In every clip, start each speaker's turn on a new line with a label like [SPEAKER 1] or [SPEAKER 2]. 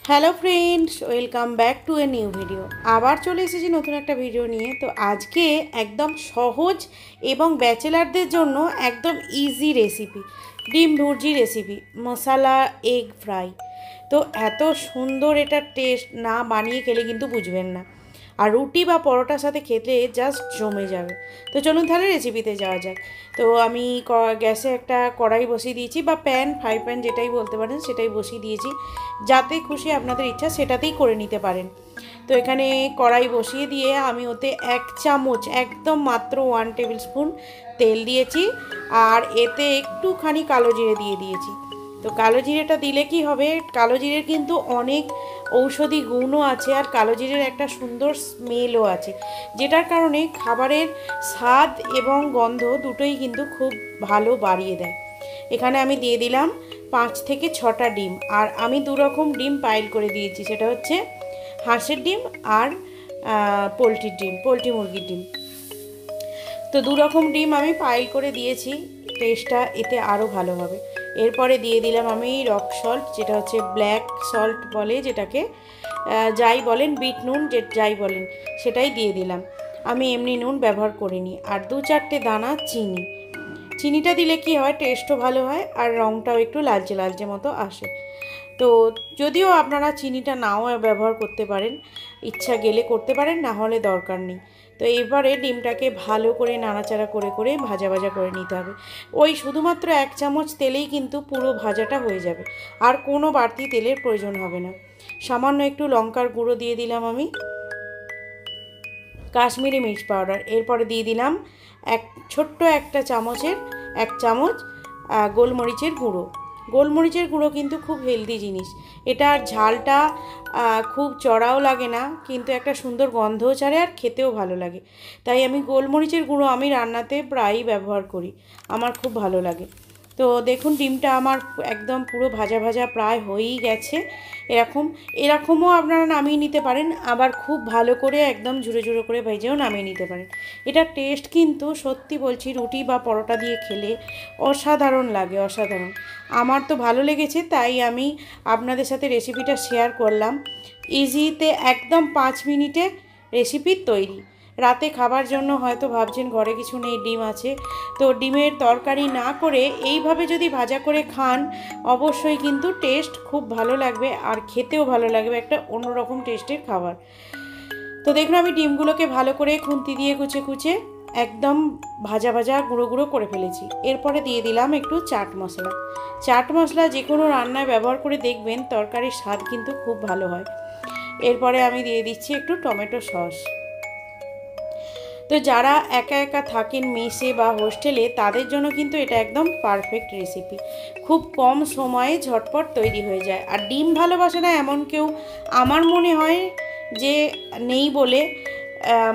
[SPEAKER 1] Hello friends, welcome back to a new video. আবার চলে এসেছি নতুন একটা ভিডিও নিয়ে। তো আজকে একদম সহজ এবং ব্যাচেলারদের জন্য একদম ইজি রেসিপি, ডিম ভুর্জি রেসিপি, মশলা এগ ফ্রাই। তো এত সুন্দর এটা টেস্ট, না বানিয়ে খেলে কিন্তু বুঝবেন না। আর রুটি বা পরোটার সাথে খেতে জাস্ট জমে যাবে। তো চলুন তাহলে রেসিপিতে যাওয়া যাক। তো আমি গ্যাসে একটা কড়াই বসিয়ে দিয়েছি, বা প্যান, ফ্রাই প্যান যেটাই বলতে পারেন সেটাই বসিয়ে দিয়েছি। যাতে খুশি আপনাদের ইচ্ছা সেটাতেই করে নিতে পারেন। তো এখানে কড়াই বসিয়ে দিয়ে আমি ওতে 1 চামচ, একদম মাত্র 1 টেবিল স্পুন তেল দিয়েছি। আর এতে একটুখানি কালো জিরে দিয়ে দিয়েছি। তো কালো জিরেটা দিলে কি হবে, কালো জিরের কিন্তু অনেক ঔষধি গুণও আছে, আর কালো জিরের একটা সুন্দর স্মেলও আছে, যেটার কারণে খাবারের স্বাদ এবং গন্ধ দুটোই কিন্তু খুব ভালো বাড়িয়ে দেয়। এখানে আমি দিয়ে দিলাম 5 থেকে 6টা ডিম। আর আমি দু রকম ডিম পাইল করে দিয়েছি, সেটা হচ্ছে হাঁসের ডিম আর পোলট্রির ডিম, পোলট্রি মুরগির ডিম। তো দু রকম ডিম আমি পাইল করে দিয়েছি, টেস্টটা এতে আরও ভালো হবে। এরপরে দিয়ে দিলাম আমি রক সল্ট, যেটা হচ্ছে ব্ল্যাক সল্ট বলে, যেটাকে যাই বলেন, বিট নুন যাই বলেন, সেটাই দিয়ে দিলাম। আমি এমনি নুন ব্যবহার করিনি। আর 2-4টে দানা চিনি। চিনিটা দিলে কি হয়, টেস্টও ভালো হয় আর রঙটাও একটু লালচে লালচে মতো আসে। তো যদিও আপনারা চিনিটা নাও ব্যবহার করতে পারেন, ইচ্ছা গেলে করতে পারেন, না হলে দরকার নেই। তো এবারে ডিমটাকে ভালো করে নাড়াচাড়া করে করে ভাজা ভাজা করে নিতে হবে। ওই শুধুমাত্র 1 চামচ তেলেই কিন্তু পুরো ভাজাটা হয়ে যাবে, আর কোনো বাড়তি তেলের প্রয়োজন হবে না। সামান্য একটু লঙ্কার গুঁড়ো দিয়ে দিলাম আমি, কাশ্মীরি মির্চ পাউডার। এরপরে দিয়ে দিলাম ছোট্ট একটা চামচের 1 চামচ গোলমরিচের গুঁড়ো। গোলমরিচের গুঁড়ো কিন্তু খুব হেলদি জিনিস। এটার ঝালটা খুব চড়াও লাগে না, কিন্তু একটা সুন্দর গন্ধও ছাড়ে আর খেতেও ভালো লাগে। তাই আমি গোলমরিচের গুঁড়ো আমি রান্নাতে প্রায়ই ব্যবহার করি, আমার খুব ভালো লাগে। তো দেখুন ডিমটা আমার একদম পুরো ভাজা ভাজা প্রায় হয়েই গেছে। এরকমও আপনারা নামিয়ে নিতে পারেন, আবার খুব ভালো করে একদম ঝুড়ো ঝুড়ো করে ভেজেও নামিয়ে নিতে পারেন। এটার টেস্ট কিন্তু সত্যি বলছি, রুটি বা পরোটা দিয়ে খেলে অসাধারণ লাগে, অসাধারণ। আমার তো ভালো লেগেছে, তাই আমি আপনাদের সাথে রেসিপিটা শেয়ার করলাম। ইজিতে একদম 5 মিনিটে রেসিপি তৈরি। রাতে খাবার জন্য হয়তো ভাবছেন ঘরে কিছু নেই, ডিম আছে, তো ডিমের তরকারি না করে এইভাবে যদি ভাজা করে খান, অবশ্যই কিন্তু টেস্ট খুব ভালো লাগবে আর খেতেও ভালো লাগবে, একটা অন্যরকম টেস্টের খাবার। তো দেখুন আমি ডিমগুলোকে ভালো করে খুন্তি দিয়ে কুচে কুচে একদম ভাজা ভাজা গুঁড়ো গুঁড়ো করে ফেলেছি। এরপরে দিয়ে দিলাম একটু চাট মশলা। চাট মশলা যে কোনো রান্নায় ব্যবহার করে দেখবেন, তরকারির স্বাদ কিন্তু খুব ভালো হয়। এরপরে আমি দিয়ে দিচ্ছি একটু টমেটো সস। তো যারা একা একা থাকেন মেসে বা হোস্টেলে, তাদের জন্য কিন্তু এটা একদম পারফেক্ট রেসিপি। খুব কম সময়ে ঝটপট তৈরি হয়ে যায়। আর ডিম ভালোবাসে না এমন কেউ আমার মনে হয় যে নেই বলে,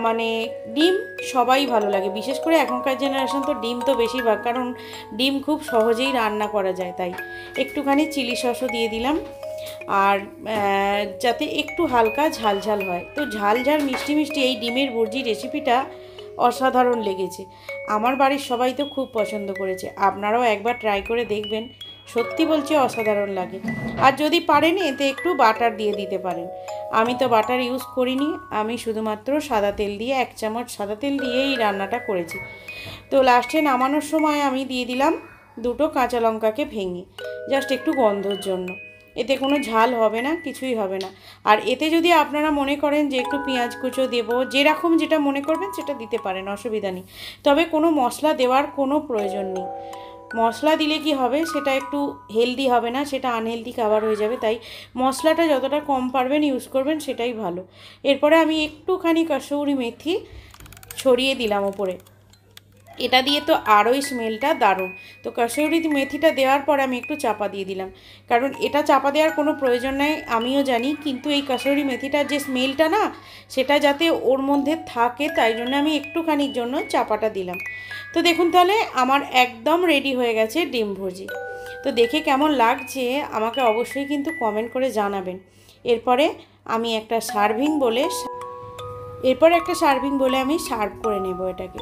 [SPEAKER 1] মানে ডিম সবাই ভালো লাগে। বিশেষ করে এখনকার জেনারেশন তো ডিম তো বেশিরভাগ, কারণ ডিম খুব সহজেই রান্না করা যায়। তাই একটুখানি চিলি সসও দিয়ে দিলাম, আর যাতে একটু হালকা ঝাল ঝাল হয়। তো ঝাল ঝাল মিষ্টি মিষ্টি এই ডিমের ভুর্জি রেসিপিটা অসাধারণ লেগেছে। আমার বাড়ির সবাই তো খুব পছন্দ করেছে। আপনারাও একবার ট্রাই করে দেখবেন, সত্যি বলছি অসাধারণ লাগে। আর যদি পারেন এতে একটু বাটার দিয়ে দিতে পারেন। আমি তো বাটার ইউজ করিনি, আমি শুধুমাত্র সাদা তেল দিয়ে 1 চামচ সাদা তেল দিয়েই রান্নাটা করেছি। তো লাস্টে নামানোর সময় আমি দিয়ে দিলাম 2টো কাঁচা লঙ্কাকে ভেঙে, জাস্ট একটু গন্ধর জন্য। এতে কোনো ঝাল হবে না, কিছুই হবে না। আর এতে যদি আপনারা মনে করেন যে একটু পেঁয়াজ কুচো দেবো, যেরকম যেটা মনে করবেন সেটা দিতে পারেন, অসুবিধা নেই। তবে কোনো মশলা দেওয়ার কোনো প্রয়োজন নেই। মশলা দিলে কি হবে, সেটা একটু হেলদি হবে না, সেটা আনহেলদি খাবার হয়ে যাবে। তাই মশলাটা যতটা কম পারবেন ইউজ করবেন, সেটাই ভালো। এরপরে আমি একটুখানি কসুরি মেথি ছড়িয়ে দিলাম ওপরে। এটা দিয়ে তো আরোই স্মেলটা দারুণ। তো কসুরি মেথিটা দেওয়ার পর আমি একটু চাপা দিয়ে দিলাম, কারণ এটা চাপা দেওয়ার কোনো প্রয়োজন নেই আমিও জানি, কিন্তু এই কসুরি মেথিটার যে স্মেলটা না, সেটা যাতে ওর মধ্যে থাকে, তাই জন্য আমি একটুখানির জন্য চাপাটা দিলাম। তো দেখুন তাহলে আমার একদম রেডি হয়ে গেছে ডিম ভুর্জি। তো দেখে কেমন লাগছে আমাকে অবশ্যই কিন্তু কমেন্ট করে জানাবেন। এরপরে আমি একটা সার্ভিং বলে আমি সার্ভ করে নেব এটাকে।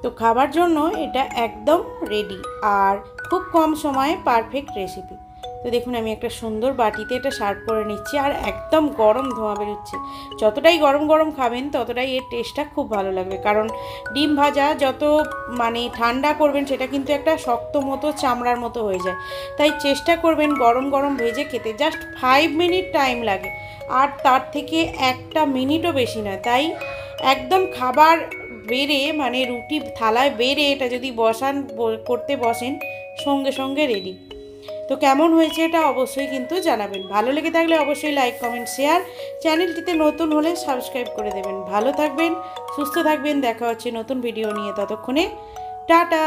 [SPEAKER 1] তো খাবার জন্য এটা একদম রেডি, আর খুব কম সময়ে পারফেক্ট রেসিপি। তো দেখুন আমি একটা সুন্দর বাটিতে এটা সার্ভ করে নিচ্ছি, আর একদম গরম ধোঁয়া বেরোচ্ছে। যতটাই গরম গরম খাবেন ততটাই এর টেস্টটা খুব ভালো লাগবে, কারণ ডিম ভাজা যত মানে ঠান্ডা করবেন সেটা কিন্তু একটা শক্ত মতো চামড়ার মতো হয়ে যায়। তাই চেষ্টা করবেন গরম গরম ভেজে খেতে। জাস্ট 5 মিনিট টাইম লাগে, আর তার থেকে একটা মিনিটও বেশি নয়। তাই একদম খাবার বেড়ে মানে রুটি থালায় বেড়ে এটা যদি করতে বসেন, সঙ্গে সঙ্গে রেডি। তো কেমন হয়েছে এটা অবশ্যই কিন্তু জানাবেন। ভালো লেগে থাকলে অবশ্যই লাইক কমেন্ট শেয়ার, চ্যানেলটিতে নতুন হলে সাবস্ক্রাইব করে দেবেন। ভালো থাকবেন, সুস্থ থাকবেন, দেখা হচ্ছে নতুন ভিডিও নিয়ে। ততক্ষণে টাটা।